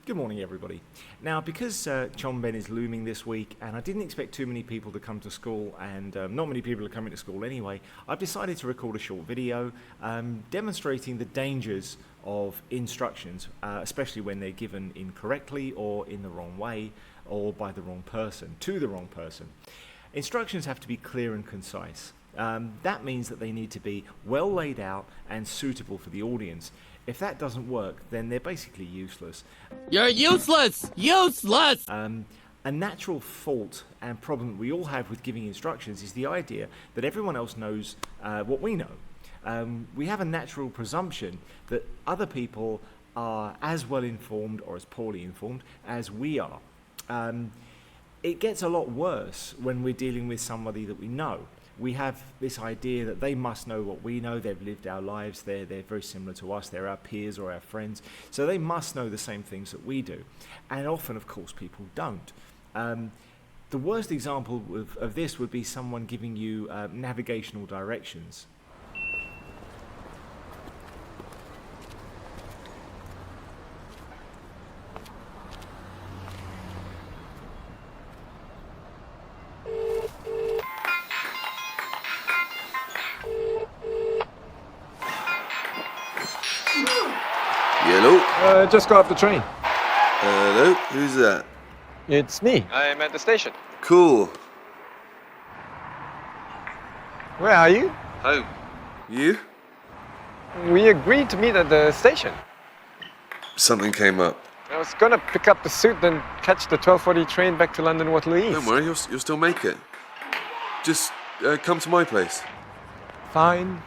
Good morning, everybody. Now, because Chomben is looming this week, and I didn't expect too many people to come to school, and not many people are coming to school anyway, I've decided to record a short video demonstrating the dangers of instructions, especially when they're given incorrectly or in the wrong way or by the wrong person, to the wrong person. Instructions have to be clear and concise. That means that they need to be well laid out and suitable for the audience. If that doesn't work, then they're basically useless. You're useless! Useless! A natural fault and problem we all have with giving instructions is the idea that everyone else knows what we know. We have a natural presumption that other people are as well informed or as poorly informed as we are. It gets a lot worse when we're dealing with somebody that we know. We have this idea that they must know what we know, they've lived our lives, they're very similar to us, they're our peers or our friends, so they must know the same things that we do. And often, of course, people don't. The worst example of this would be someone giving you navigational directions. Hello? Just got off the train. Hello? Who's that? It's me. I'm at the station. Cool. Where are you? Home. You? We agreed to meet at the station. Something came up. I was gonna pick up the suit, then catch the 12:40 train back to London Waterloo East. Don't worry, you'll still make it. Just come to my place. Fine.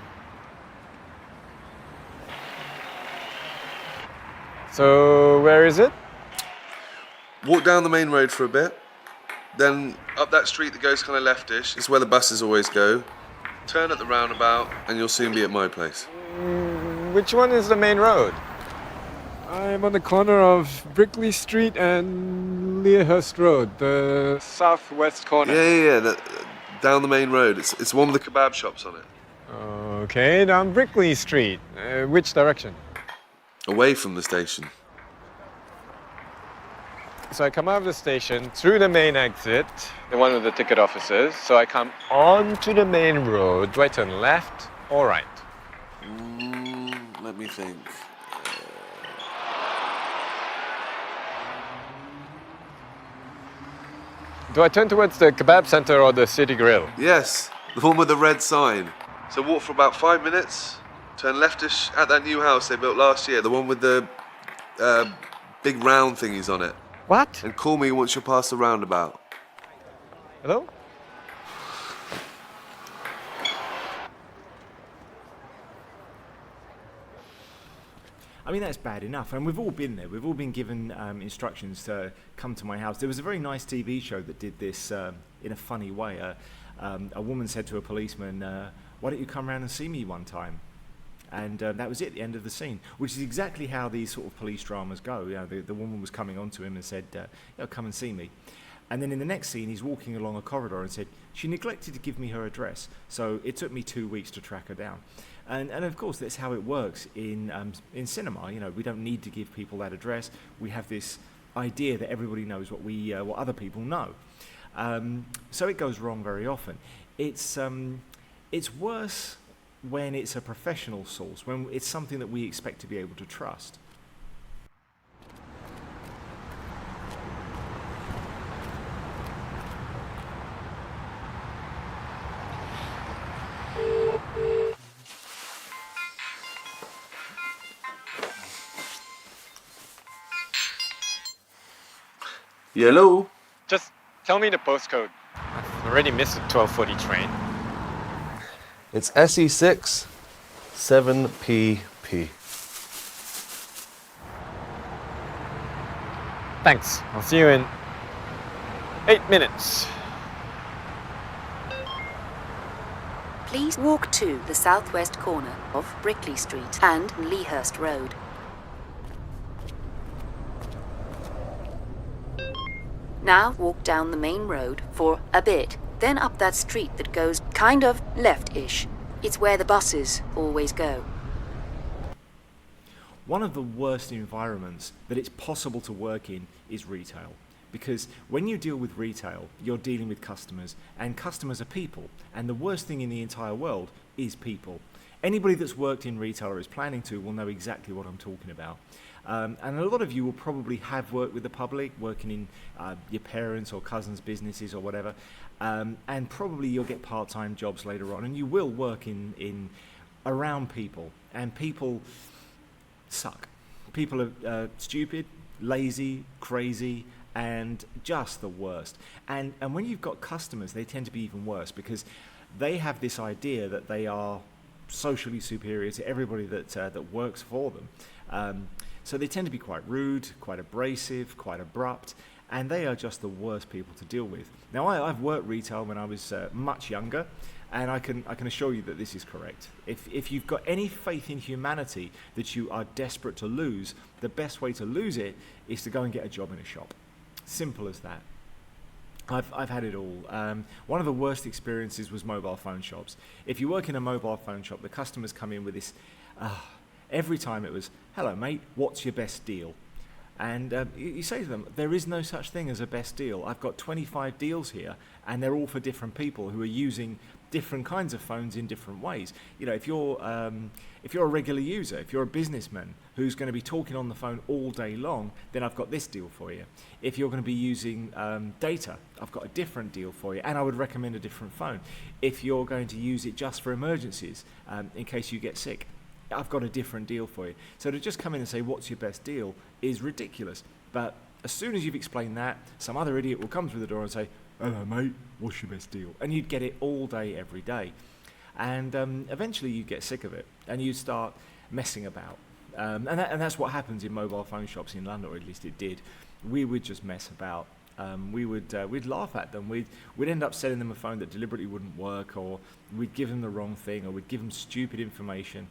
So, where is it? Walk down the main road for a bit, then up that street that goes kind of leftish. It's where the buses always go. Turn at the roundabout, and you'll soon be at my place. Which one is the main road? I'm on the corner of Brickley Street and Learhurst Road, the southwest corner. Yeah. Down the main road. It's the one with the kebab shops on it. Okay, down Brickley Street. Which direction? Away from the station. So I come out of the station, through the main exit, the one with the ticket offices. So I come onto the main road. Do I turn left or right? Let me think. Do I turn towards the kebab center or the city grill? Yes, the one with the red sign. So walk for about 5 minutes, turn leftish at that new house they built last year, the one with the big round thingies on it. What? And call me once you're past the roundabout. Hello? I mean, that's bad enough, and we've all been there. We've all been given instructions to come to my house. There was a very nice TV show that did this in a funny way. A woman said to a policeman, why don't you come around and see me one time? And that was it, the end of the scene, which is exactly how these sort of police dramas go. You know, the woman was coming on to him and said, come and see me. And then in the next scene, he's walking along a corridor and said, she neglected to give me her address, so it took me 2 weeks to track her down. And of course, that's how it works in cinema. You know, we don't need to give people that address. We have this idea that everybody knows what other people know. So it goes wrong very often. It's worse when it's a professional source, when it's something that we expect to be able to trust. Hello? Just tell me the postcode. I've already missed the 12:40 train. It's SE6 7PP. Thanks. I'll see you in 8 minutes. Please walk to the southwest corner of Brickley Street and Leahurst Road. Now walk down the main road for a bit, then up that street that goes kind of left-ish. It's where the buses always go. one of the worst environments that it's possible to work in is retail. Because when you deal with retail, you're dealing with customers, and customers are people. And the worst thing in the entire world is people. Anybody that's worked in retail or is planning to will know exactly what I'm talking about. And a lot of you will probably have worked with the public, working in your parents' or cousins' businesses or whatever. And probably you'll get part-time jobs later on, and you will work in around people. And people suck. People are stupid, lazy, crazy, and just the worst. And when you've got customers, they tend to be even worse, because they have this idea that they are socially superior to everybody that works for them. So they tend to be quite rude, quite abrasive, quite abrupt, and they are just the worst people to deal with. Now, I've worked retail when I was much younger, and I can assure you that this is correct. If you've got any faith in humanity that you are desperate to lose, the best way to lose it is to go and get a job in a shop. Simple as that. I've had it all. One of the worst experiences was mobile phone shops. If you work in a mobile phone shop, the customers come in with this, every time it was, "Hello mate, what's your best deal?" And you say to them, there is no such thing as a best deal. I've got 25 deals here, and they're all for different people who are using different kinds of phones in different ways. You know, if you're a regular user, if you're a businessman who's going to be talking on the phone all day long, then I've got this deal for you. If you're going to be using data, I've got a different deal for you, and I would recommend a different phone. If you're going to use it just for emergencies, in case you get sick, I've got a different deal for you. So to just come in and say, what's your best deal, is ridiculous. But as soon as you've explained that, some other idiot will come through the door and say, "Hello mate, what's your best deal?" And you'd get it all day, every day. And eventually you'd get sick of it, and you'd start messing about. And that's what happens in mobile phone shops in London, or at least it did. We would just mess about. We'd laugh at them. We'd end up selling them a phone that deliberately wouldn't work, or we'd give them the wrong thing, or we'd give them stupid information.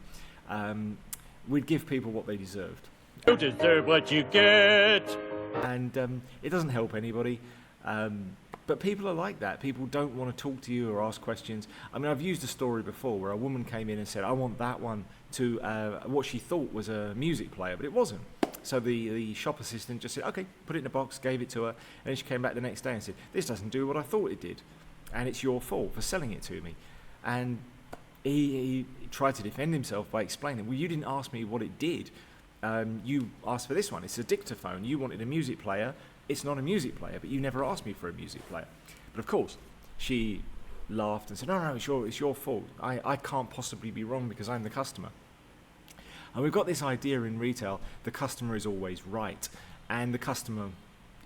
We'd give people what they deserved. You deserve what you get. And it doesn't help anybody. But people are like that. People don't want to talk to you or ask questions. I mean, I've used a story before where a woman came in and said, "I want that one," to what she thought was a music player, but it wasn't. So the shop assistant just said, "Okay, put it in a box," gave it to her, and then she came back the next day and said, "This doesn't do what I thought it did, and it's your fault for selling it to me." And he tried to defend himself by explaining, "Well, you didn't ask me what it did. You asked for this one. It's a dictaphone. You wanted a music player. It's not a music player, but you never asked me for a music player." But of course, she laughed and said, no, it's your fault. I can't possibly be wrong because I'm the customer. And we've got this idea in retail, the customer is always right, and the customer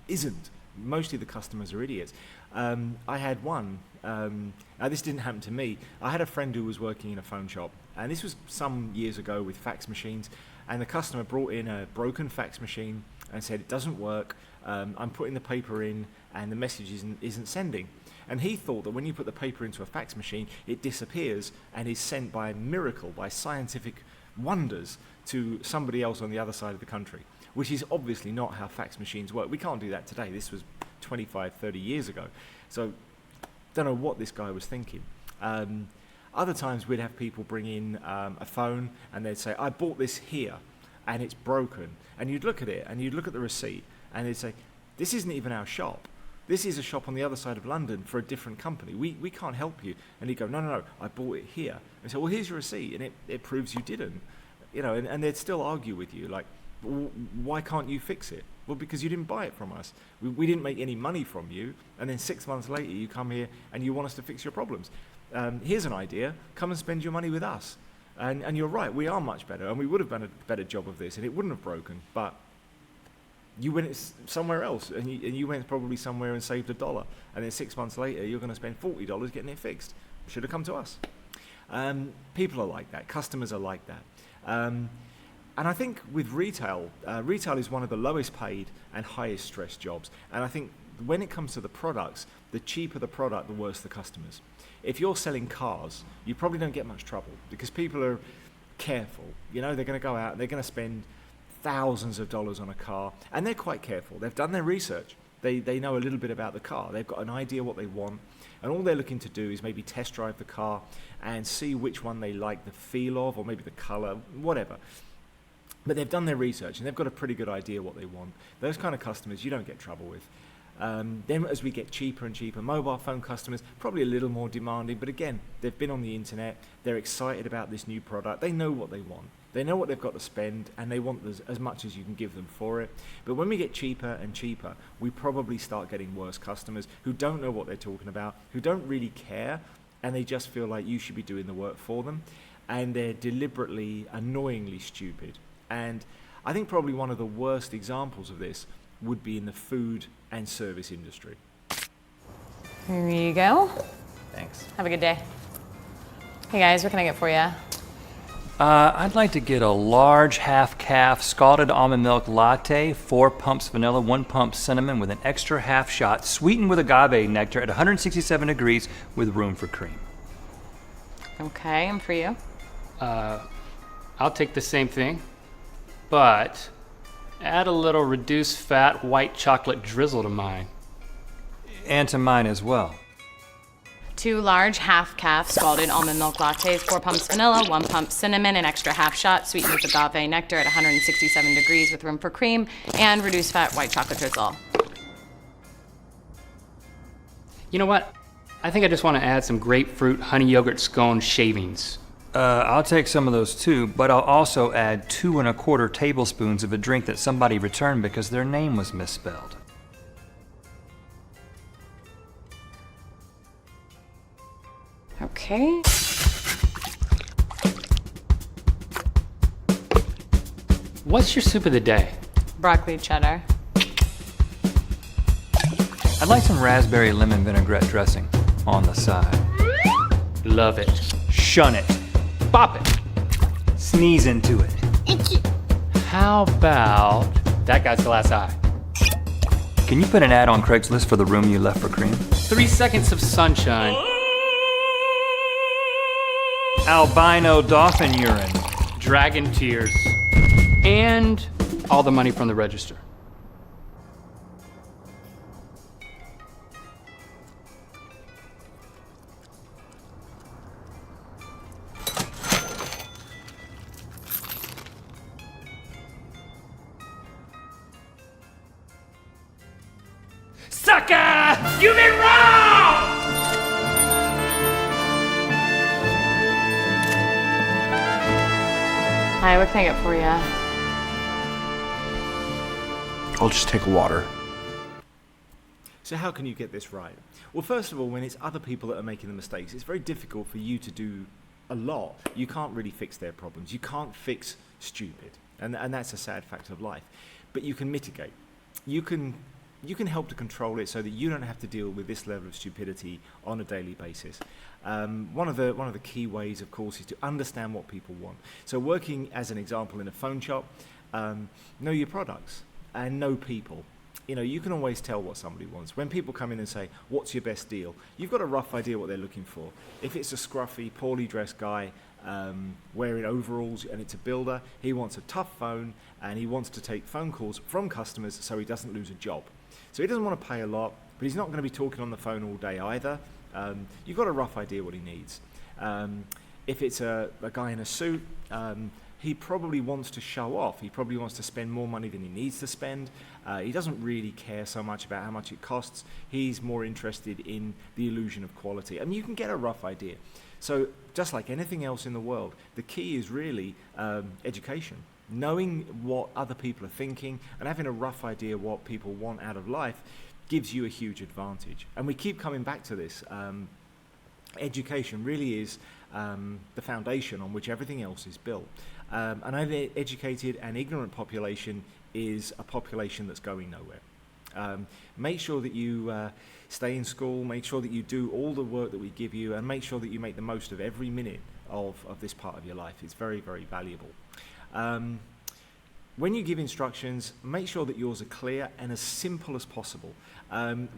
isn't. Mostly the customers are idiots. I had one, now this didn't happen to me. I had a friend who was working in a phone shop, and this was some years ago with fax machines, and the customer brought in a broken fax machine and said, "It doesn't work, I'm putting the paper in and the message isn't sending." And he thought that when you put the paper into a fax machine, it disappears and is sent by miracle, by scientific wonders, to somebody else on the other side of the country, which is obviously not how fax machines work. We can't do that today. This was 25, 30 years ago. So don't know what this guy was thinking. Other times we'd have people bring in a phone and they'd say, "I bought this here and it's broken." And you'd look at it and you'd look at the receipt and they'd say, "This isn't even our shop. This is a shop on the other side of London for a different company. We can't help you." And he'd go, no, I bought it here. And say, "Well, here's your receipt," and it proves you didn't. You know, and they'd still argue with you, like, "Why can't you fix it?" "Well, because you didn't buy it from us. We didn't make any money from you, and then 6 months later you come here and you want us to fix your problems. Here's an idea, come and spend your money with us." And you're right, we are much better, and we would have done a better job of this, and it wouldn't have broken, but you went somewhere else, and you went probably somewhere and saved $1, and then 6 months later you're going to spend $40 getting it fixed. Should have come to us. People are like that. Customers are like that. And I think with retail, retail is one of the lowest paid and highest stress jobs. And I think when it comes to the products, the cheaper the product, the worse the customers. If you're selling cars, you probably don't get much trouble because people are careful. You know, they're going to go out, they're going to spend thousands of dollars on a car, and they're quite careful. They've done their research. They know a little bit about the car. They've got an idea what they want, and all they're looking to do is maybe test drive the car and see which one they like the feel of, or maybe the color, whatever. But they've done their research and they've got a pretty good idea what they want. Those kind of customers you don't get trouble with. Then as we get cheaper and cheaper, mobile phone customers, probably a little more demanding, but again, they've been on the internet, they're excited about this new product, they know what they want. They know what they've got to spend, and they want as much as you can give them for it. But when we get cheaper and cheaper, we probably start getting worse customers who don't know what they're talking about, who don't really care, and they just feel like you should be doing the work for them, and they're deliberately, annoyingly stupid. And I think probably one of the worst examples of this would be in the food and service industry. Here you go. Thanks. Have a good day. Hey guys, what can I get for you? I'd like to get a large half-calf scalded almond milk latte, 4 pumps vanilla, 1 pump cinnamon with an extra half shot, sweetened with agave nectar at 167 degrees with room for cream. Okay, and for you? I'll take the same thing, but add a little reduced fat white chocolate drizzle to mine. And to mine as well. 2 large half-calf scalded almond milk lattes, 4 pumps vanilla, 1 pump cinnamon, an extra half shot, sweetened with agave nectar at 167 degrees with room for cream, and reduced fat white chocolate drizzle. You know what? I think I just want to add some grapefruit honey yogurt scone shavings. I'll take some of those too, but I'll also add 2 1/4 tablespoons of a drink that somebody returned because their name was misspelled. Okay. What's your soup of the day? Broccoli cheddar. I'd like some raspberry lemon vinaigrette dressing on the side. Love it. Shun it. Bop it. Sneeze into it. How about that guy's glass eye? Can you put an ad on Craigslist for the room you left for cream? 3 seconds of sunshine. Albino dolphin urine. Dragon tears. And all the money from the register. Sucker! You've been wrong! Hi, what can I get for you? I'll just take water. So how can you get this right? Well, first of all, when it's other people that are making the mistakes, it's very difficult for you to do a lot. You can't really fix their problems. You can't fix stupid, and that's a sad fact of life. But you can mitigate. You can help to control it so that you don't have to deal with this level of stupidity on a daily basis. One of the key ways, of course, is to understand what people want. So working as an example in a phone shop, know your products and know people. You know, you can always tell what somebody wants. When people come in and say, what's your best deal? You've got a rough idea what they're looking for. If it's a scruffy, poorly dressed guy wearing overalls and it's a builder, he wants a tough phone and he wants to take phone calls from customers so he doesn't lose a job. So he doesn't want to pay a lot, but he's not going to be talking on the phone all day either. You've got a rough idea what he needs. If it's a guy in a suit, he probably wants to show off. He probably wants to spend more money than he needs to spend. He doesn't really care so much about how much it costs. He's more interested in the illusion of quality. And you can get a rough idea. So just like anything else in the world, the key is really education. Knowing what other people are thinking and having a rough idea what people want out of life gives you a huge advantage. And we keep coming back to this. Education really is the foundation on which everything else is built. An uneducated and ignorant population is a population that's going nowhere. Make sure that you stay in school, make sure that you do all the work that we give you, and make sure that you make the most of every minute of this part of your life. It's very, very valuable. When you give instructions, make sure that yours are clear and as simple as possible.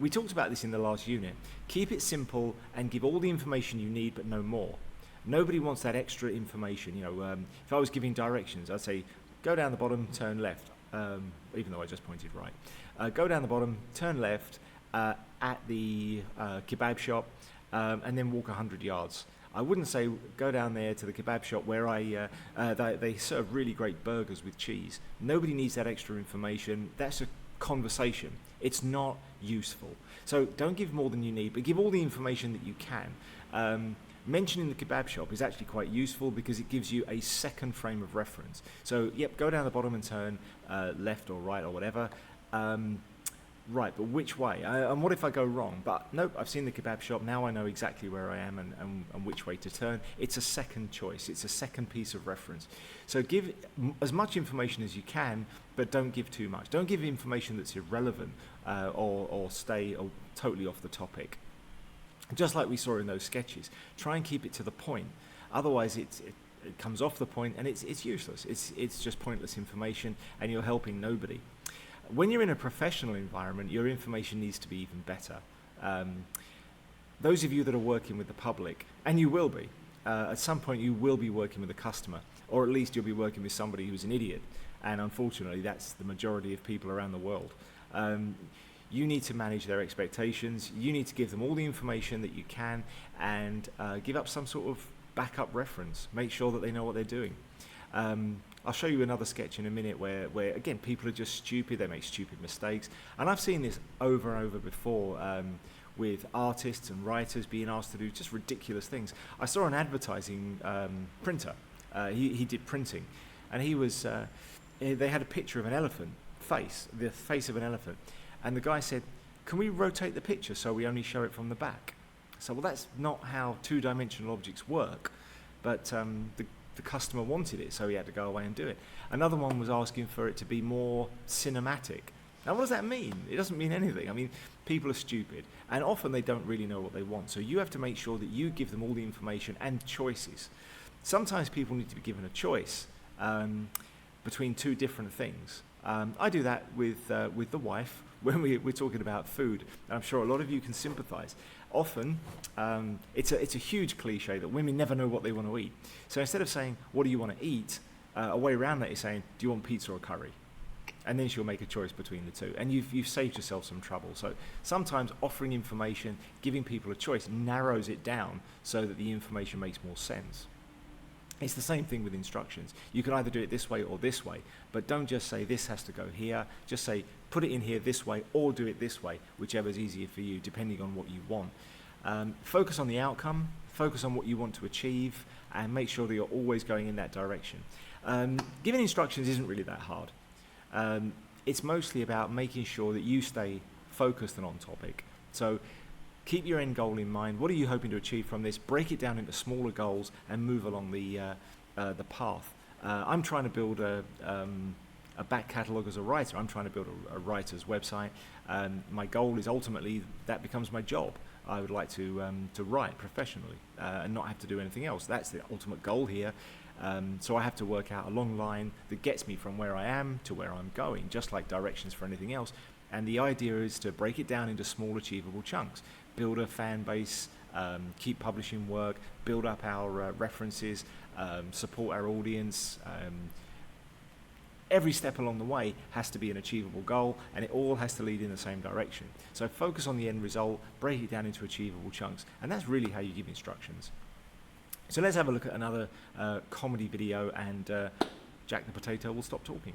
We talked about this in the last unit. Keep it simple and give all the information you need, but no more. Nobody wants that extra information. You know, if I was giving directions, I'd say, go down the bottom, turn left, even though I just pointed right. Go down the bottom, turn left at the kebab shop, and then walk 100 yards. I wouldn't say go down there to the kebab shop where they serve really great burgers with cheese. Nobody needs that extra information. That's a conversation. It's not useful. So don't give more than you need, but give all the information that you can. Mentioning the kebab shop is actually quite useful because it gives you a second frame of reference. So, yep, go down the bottom and turn left or right or whatever. Right, but which way? And what if I go wrong? But nope, I've seen the kebab shop. Now I know exactly where I am and which way to turn. It's a second choice. It's a second piece of reference. So give as much information as you can, but don't give too much. Don't give information that's irrelevant or stay totally off the topic. Just like we saw in those sketches. Try and keep it to the point. Otherwise, it comes off the point and it's useless. It's just pointless information and you're helping nobody. When you're in a professional environment, your information needs to be even better. Those of you that are working with the public, and you will be, at some point you will be working with a customer, or at least you'll be working with somebody who's an idiot, and unfortunately that's the majority of people around the world. You need to manage their expectations, you need to give them all the information that you can, and give up some sort of backup reference. Make sure that they know what they're doing. I'll show you another sketch in a minute where again, people are just stupid, they make stupid mistakes. And I've seen this over and over before with artists and writers being asked to do just ridiculous things. I saw an advertising printer, he did printing, and he was, they had a picture of an elephant face, the face of an elephant. And the guy said, can we rotate the picture so we only show it from the back? So, well, that's not how two-dimensional objects work, but the customer wanted it, so he had to go away and do it. Another one was asking for it to be more cinematic. Now, what does that mean? It doesn't mean anything. I mean, people are stupid, and often they don't really know what they want. So you have to make sure that you give them all the information and choices. Sometimes people need to be given a choice between two different things. I do that with the wife when we're talking about food. I'm sure a lot of you can sympathize. Often, it's a huge cliche that women never know what they want to eat. So instead of saying, what do you want to eat? A way around that is saying, do you want pizza or curry? And then she'll make a choice between the two. And you've saved yourself some trouble. So sometimes offering information, giving people a choice, narrows it down so that the information makes more sense. It's the same thing with instructions. You can either do it this way or this way, but don't just say this has to go here. Just say put it in here this way or do it this way, whichever is easier for you, depending on what you want. Focus on the outcome, focus on what you want to achieve, and make sure that you're always going in that direction. Giving instructions isn't really that hard. It's mostly about making sure that you stay focused and on topic. So keep your end goal in mind. What are you hoping to achieve from this? Break it down into smaller goals and move along the path. I'm trying to build a back catalogue as a writer. I'm trying to build a writer's website. My goal is ultimately that becomes my job. I would like to write professionally and not have to do anything else. That's the ultimate goal here. So I have to work out a long line that gets me from where I am to where I'm going, just like directions for anything else. And the idea is to break it down into small, achievable chunks. Build a fan base, keep publishing work, build up our references, support our audience. Every step along the way has to be an achievable goal, and it all has to lead in the same direction. So focus on the end result, break it down into achievable chunks, and that's really how you give instructions. So let's have a look at another comedy video, and Jack the Potato will stop talking.